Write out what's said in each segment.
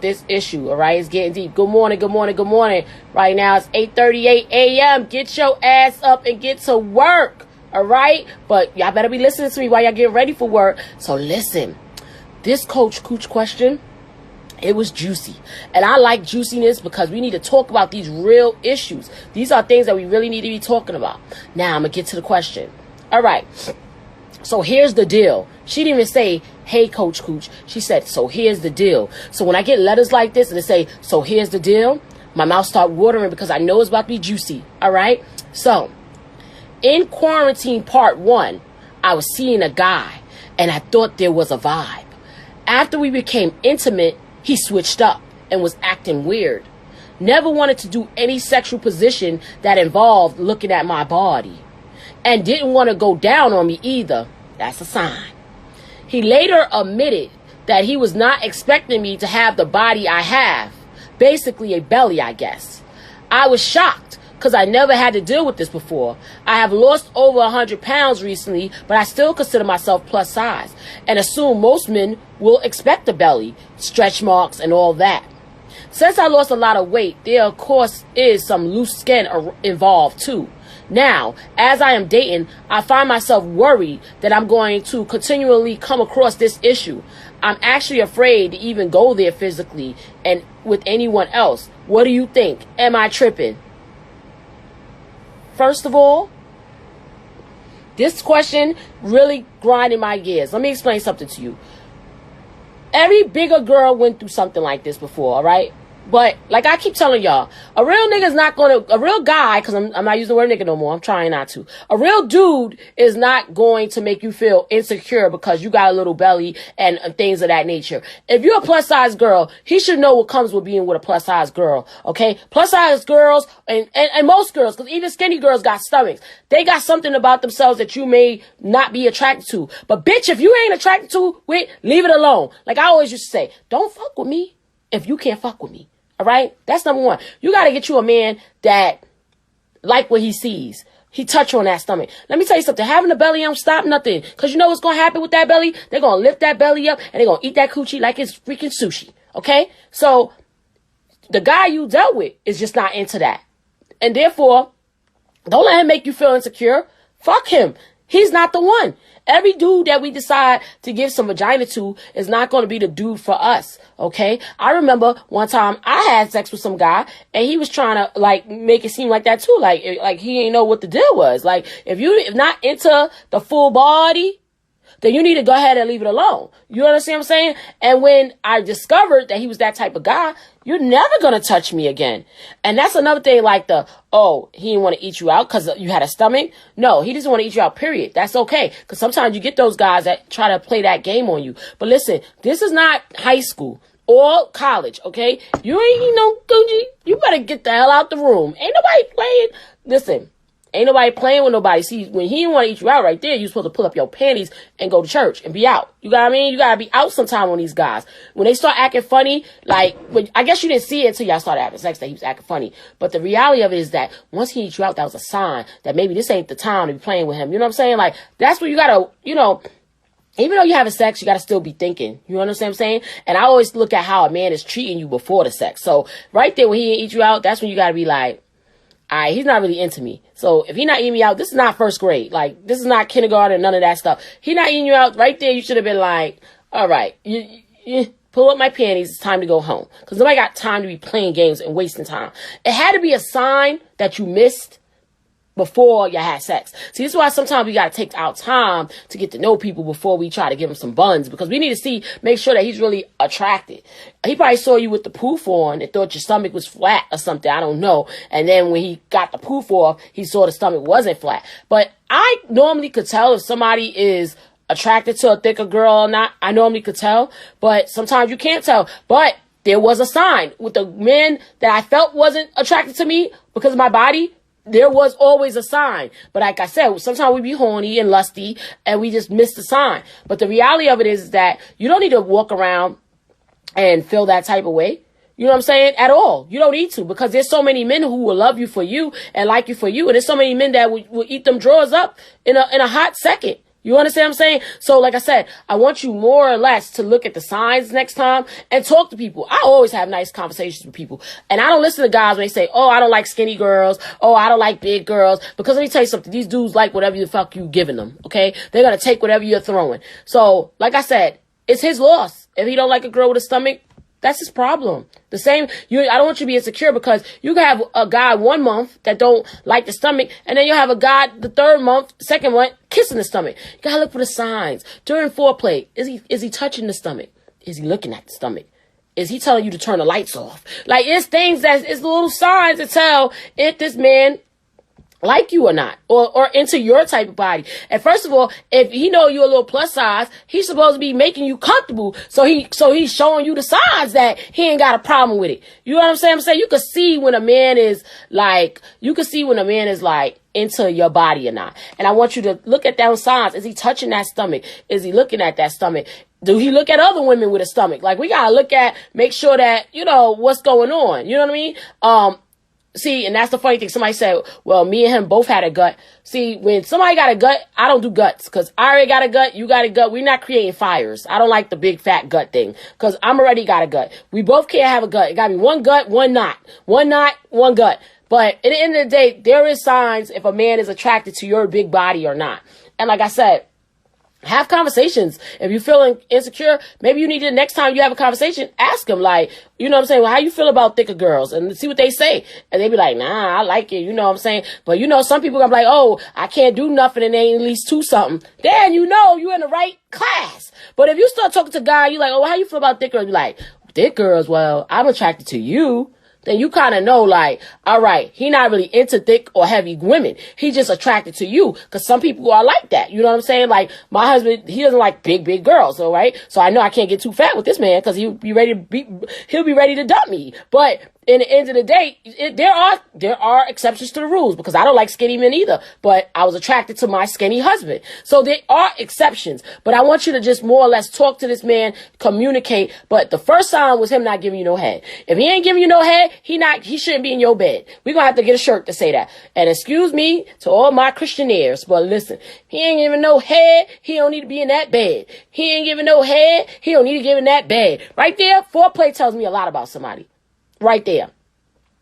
this issue, all right? It's getting deep. Good morning, good morning, good morning. Right now it's 8:38 a.m. Get your ass up and get to work, all right? But y'all better be listening to me while y'all get ready for work. So listen, this Coach Cooch question, it was juicy. And I like juiciness because we need to talk about these real issues. These are things that we really need to be talking about. Now I'm going to get to the question. All right. So here's the deal. She didn't even say, hey, Coach Cooch. She said, so here's the deal. So when I get letters like this and they say, so here's the deal, my mouth start watering because I know it's about to be juicy. All right. So in quarantine part 1, I was seeing a guy and I thought there was a vibe. After we became intimate, he switched up and was acting weird. Never wanted to do any sexual position that involved looking at my body. And didn't want to go down on me either. That's a sign. He later admitted that he was not expecting me to have the body I have. Basically a belly, I guess. I was shocked because I never had to deal with this before. I have lost over 100 pounds recently, but I still consider myself plus size and assume most men will expect a belly, stretch marks, and all that. Since I lost a lot of weight, there of course is some loose skin involved too. Now, as I am dating, I find myself worried that I'm going to continually come across this issue. I'm actually afraid to even go there physically and with anyone else. What do you think? Am I tripping? First of all, this question really grinded my gears. Let me explain something to you. Every bigger girl went through something like this before, all right? But like I keep telling y'all, a real nigga's not a real guy, because I'm not using the word nigga no more. I'm trying not to. A real dude is not going to make you feel insecure because you got a little belly and things of that nature. If you're a plus size girl, he should know what comes with being with a plus size girl. Okay? Plus size girls and most girls, because even skinny girls got stomachs. They got something about themselves that you may not be attracted to. But bitch, if you ain't attracted to it, leave it alone. Like I always used to say, don't fuck with me if you can't fuck with me. All right. That's number one. You got to get you a man that like what he sees. He touch on that stomach. Let me tell you something. Having a belly don't stop nothing. Because you know what's going to happen with that belly? They're going to lift that belly up and they're going to eat that coochie like it's freaking sushi. Okay. So the guy you dealt with is just not into that. And therefore, don't let him make you feel insecure. Fuck him. He's not the one. Every dude that we decide to give some vagina to is not going to be the dude for us. Okay. I remember one time I had sex with some guy and he was trying to like make it seem like that too. Like he ain't know what the deal was. Like if not into the full body, then you need to go ahead and leave it alone. You understand what I'm saying? And when I discovered that he was that type of guy, you're never going to touch me again. And that's another thing, like he didn't want to eat you out because you had a stomach. No, he doesn't want to eat you out, period. That's okay. Because sometimes you get those guys that try to play that game on you. But listen, this is not high school or college, okay? You ain't eating no Gucci. You better get the hell out the room. Ain't nobody playing. Listen. Ain't nobody playing with nobody. See, when he didn't want to eat you out right there, you're supposed to pull up your panties and go to church and be out. You got what I mean? You got to be out sometime on these guys. When they start acting funny, I guess you didn't see it until y'all started having sex that he was acting funny. But the reality of it is that once he eats you out, that was a sign that maybe this ain't the time to be playing with him. You know what I'm saying? Like, that's where you got to, even though you're having sex, you got to still be thinking. You understand what I'm saying? And I always look at how a man is treating you before the sex. So right there, when he didn't eat you out, that's when you got to be like, all right, he's not really into me. So if he's not eating me out, this is not first grade. Like, this is not kindergarten, none of that stuff. He not eating you out right there. You should have been like, all right, you pull up my panties. It's time to go home. Because nobody got time to be playing games and wasting time. It had to be a sign that you missed before you had sex. See, this is why sometimes we got to take our time to get to know people before we try to give them some buns, because we need to make sure that he's really attracted. He probably saw you with the poof on and thought your stomach was flat or something. I don't know. And then when he got the poof off, he saw the stomach wasn't flat. But I normally could tell if somebody is attracted to a thicker girl or not. I normally could tell, but sometimes you can't tell. But there was a sign with the men that I felt wasn't attracted to me because of my body. There was always a sign. But like I said, sometimes we be horny and lusty and we just miss the sign. But the reality of it is that you don't need to walk around and feel that type of way. You know what I'm saying? At all. You don't need to, because there's so many men who will love you for you and like you for you. And there's so many men that will eat them drawers up in a hot second. You understand what I'm saying? So like I said, I want you more or less to look at the signs next time and talk to people. I always have nice conversations with people. And I don't listen to guys when they say, oh, I don't like skinny girls. Oh, I don't like big girls. Because let me tell you something. These dudes like whatever the fuck you giving them. Okay? They're going to take whatever you're throwing. So like I said, it's his loss. If he don't like a girl with a stomach, that's his problem. The same, I don't want you to be insecure because you can have a guy 1 month that don't like the stomach, and then you'll have a guy the third month, second one, kissing the stomach. You gotta look for the signs. During foreplay, is he touching the stomach? Is he looking at the stomach? Is he telling you to turn the lights off? Like, it's things it's little signs to tell if this man like you or not, or into your type of body. And first of all, if he know you're a little plus size, he's supposed to be making you comfortable. So he's showing you the signs that he ain't got a problem with it. You know what I'm saying? You can see when a man is like, into your body or not. And I want you to look at those signs. Is he touching that stomach? Is he looking at that stomach? Do he look at other women with a stomach? Like, we gotta make sure that, what's going on. You know what I mean? See, and that's the funny thing. Somebody said, well, me and him both had a gut. See, when somebody got a gut, I don't do guts because I already got a gut. You got a gut. We're not creating fires. I don't like the big fat gut thing because I'm already got a gut. We both can't have a gut. It got to be one gut, one not. One not, one gut. But at the end of the day, there is signs if a man is attracted to your big body or not. And like I said, have conversations. If you're feeling insecure, maybe you need to, next time you have a conversation, ask them, like, you know what I'm saying? Well, how you feel about thicker girls? And see what they say. And they be like, nah, I like it. You know what I'm saying? But some people gonna be like, oh, I can't do nothing and they ain't at least 2 something. Then you're in the right class. But if you start talking to a guy, you're like, oh, how you feel about thick girls? You're like, thick girls, well, I'm attracted to you. Then you kind of know, like, all right, he not really into thick or heavy women. He just attracted to you. Because some people are like that. You know what I'm saying? Like, my husband, he doesn't like big girls, all right? So I know I can't get too fat with this man because he'll be ready to dump me. But in the end of the day, there are exceptions to the rules because I don't like skinny men either. But I was attracted to my skinny husband. So there are exceptions. But I want you to just more or less talk to this man, communicate. But the first sign was him not giving you no head. If he ain't giving you no head, he shouldn't be in your bed. We're going to have to get a shirt to say that. And excuse me to all my Christianaires, but listen, he ain't giving no head. He don't need to be in that bed. He ain't giving no head. He don't need to give in that bed. Right there, foreplay tells me a lot about somebody. Right there.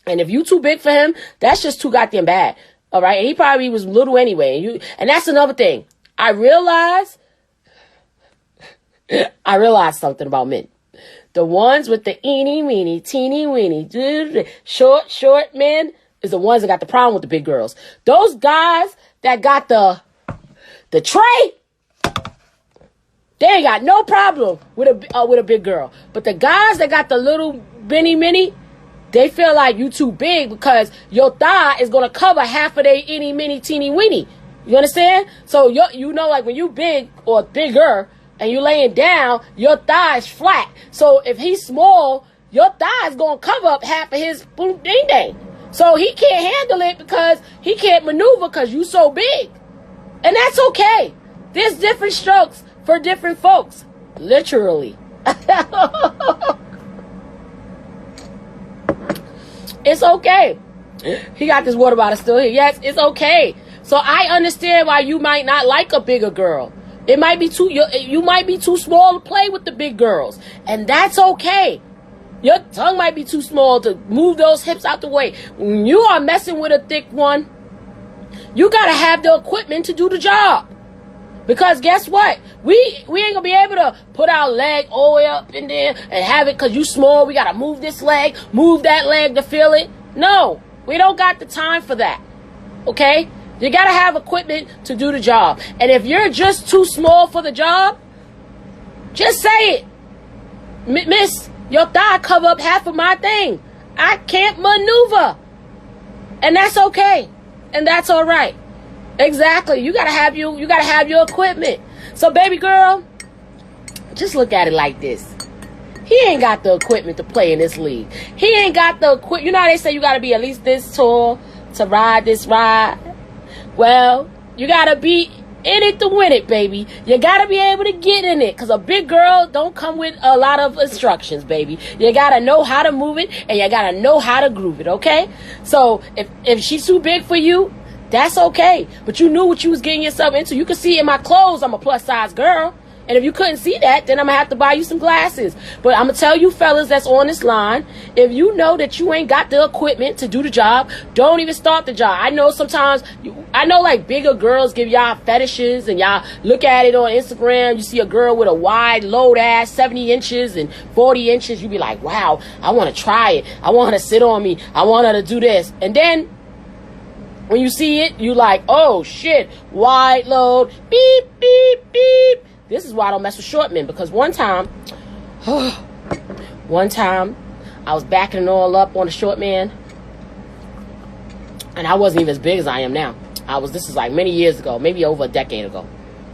And if you too big for him, that's just too goddamn bad. All right. And he probably was little anyway. And that's another thing. I realized something about men. The ones with the eeny, meeny, teeny, weeny, short men is the ones that got the problem with the big girls. Those guys that got the tray, they ain't got no problem with a big girl. But the guys that got the little bitty mini, they feel like you too big because your thigh is going to cover half of their itty, mini, teeny, weeny. You understand? So, like when you big or bigger and you laying down, your thigh is flat. So, if he's small, your thigh is going to cover up half of his boom ding dang. So, he can't handle it because he can't maneuver because you so big. And that's okay. There's different strokes for different folks. Literally. It's okay. He got this water bottle still here. Yes, it's okay. So I understand why you might not like a bigger girl. It might be you might be too small to play with the big girls. And that's okay. Your tongue might be too small to move those hips out the way. When you are messing with a thick one, you got to have the equipment to do the job. Because guess what? We ain't gonna be able to put our leg all the way up in there and have it because you small. We gotta move this leg, move that leg to feel it. No, we don't got the time for that. Okay? You gotta have equipment to do the job. And if you're just too small for the job, just say it. Miss, your thigh cover up half of my thing. I can't maneuver. And that's okay. And that's all right. Exactly. You gotta have your equipment. So baby girl, just look at it like this. He ain't got the equipment to play in this league. He ain't got the equipment. You know how they say you gotta be at least this tall to ride this ride? Well, you gotta be in it to win it, baby. You gotta be able to get in it. Cause a big girl don't come with a lot of instructions, baby. You gotta know how to move it and you gotta know how to groove it, okay? So if she's too big for you, That's okay. But you knew what you was getting yourself into. You can see in my clothes I'm a plus size girl. And if you couldn't see that, then I'm going to have to buy you some glasses. But I'm going to tell you fellas that's on this line, if you know that you ain't got the equipment to do the job, don't even start the job. I know sometimes, I know like bigger girls give y'all fetishes and y'all look at it on Instagram. You see a girl with a wide load ass, 70 inches and 40 inches. You be like, wow, I want to try it. I want her to sit on me. I want her to do this. And then when you see it, you like, oh shit, wide load, beep, beep, beep. This is why I don't mess with short men, because one time, I was backing it all up on a short man, and I wasn't even as big as I am now. This is like many years ago, maybe over a decade ago.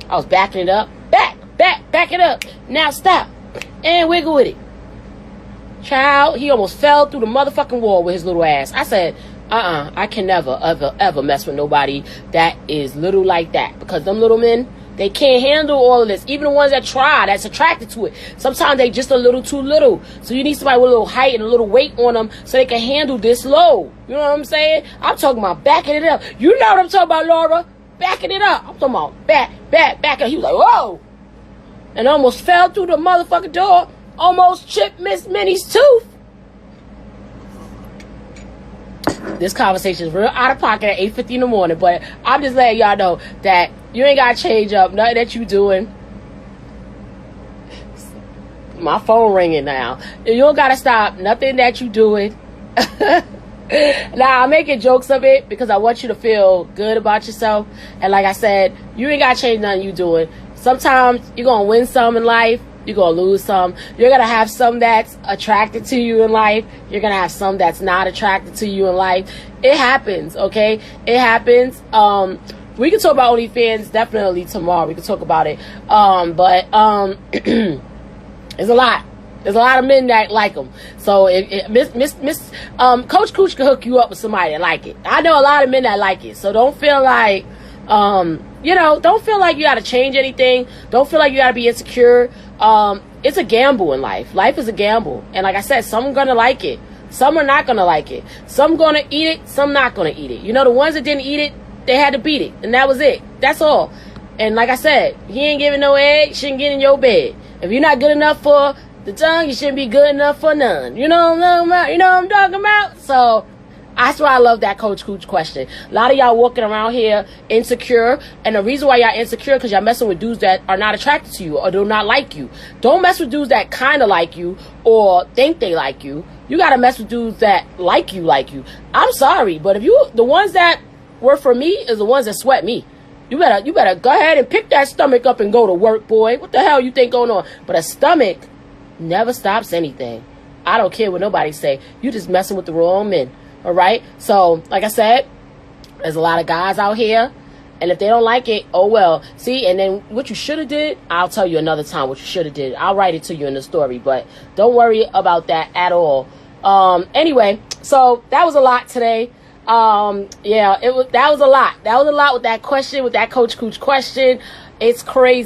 I was backing it up, back it up. Now stop, and wiggle with it. Child, he almost fell through the motherfucking wall with his little ass. I said, I can never, ever mess with nobody that is little like that, because them little men, they can't handle all of this. Even the ones that try, that's attracted to it. Sometimes they just a little too little. So you need somebody with a little height and a little weight on them so they can handle this load. You know what I'm saying? I'm talking about backing it up. You know what I'm talking about, Laura? Backing it up. I'm talking about back. And he was like, whoa. And almost fell through the motherfucking door. Almost chipped Miss Minnie's tooth. This conversation is real out of pocket at 8:50 in the morning, but I'm just letting y'all know that you ain't got to change up nothing that you doing. My phone ringing now. You don't got to stop nothing that you doing. Now, I'm making jokes of it because I want you to feel good about yourself. And like I said, you ain't got to change nothing you doing. Sometimes you're going to win some in life. You're going to lose some. You're going to have some that's attracted to you in life. You're going to have some that's not attracted to you in life. It happens, okay? It happens. We can talk about OnlyFans definitely tomorrow. We can talk about it. But there's a lot. There's a lot of men that like them. So Coach Cooch can hook you up with somebody that like it. I know a lot of men that like it. So don't feel like, don't feel like you got to change anything. Don't feel like you got to be insecure. It's a gamble in life. Life is a gamble. And like I said, some are going to like it. Some are not going to like it. Some going to eat it. Some not going to eat it. You know, the ones that didn't eat it, they had to beat it. And that was it. That's all. And like I said, he ain't giving no egg, shouldn't get in your bed. If you're not good enough for the tongue, you shouldn't be good enough for none. You know what I'm talking about? You know what I'm talking about? So that's why I love that Coach Cooch question. A lot of y'all walking around here insecure, and the reason why y'all insecure because y'all messing with dudes that are not attracted to you or do not like you. Don't mess with dudes that kind of like you or think they like you. You gotta mess with dudes that like you. I'm sorry, but if the ones that work for me is the ones that sweat me. You better go ahead and pick that stomach up and go to work, boy. What the hell you think going on? But a stomach never stops anything. I don't care what nobody say. You just messing with the wrong men. All right. So, like I said, there's a lot of guys out here, and if they don't like it, oh well. See, and then what you should have did, I'll tell you another time what you should have did. I'll write it to you in the story, but don't worry about that at all. Anyway, so that was a lot today. That was a lot. That was a lot with that question, with that Coach Cooch question. It's crazy.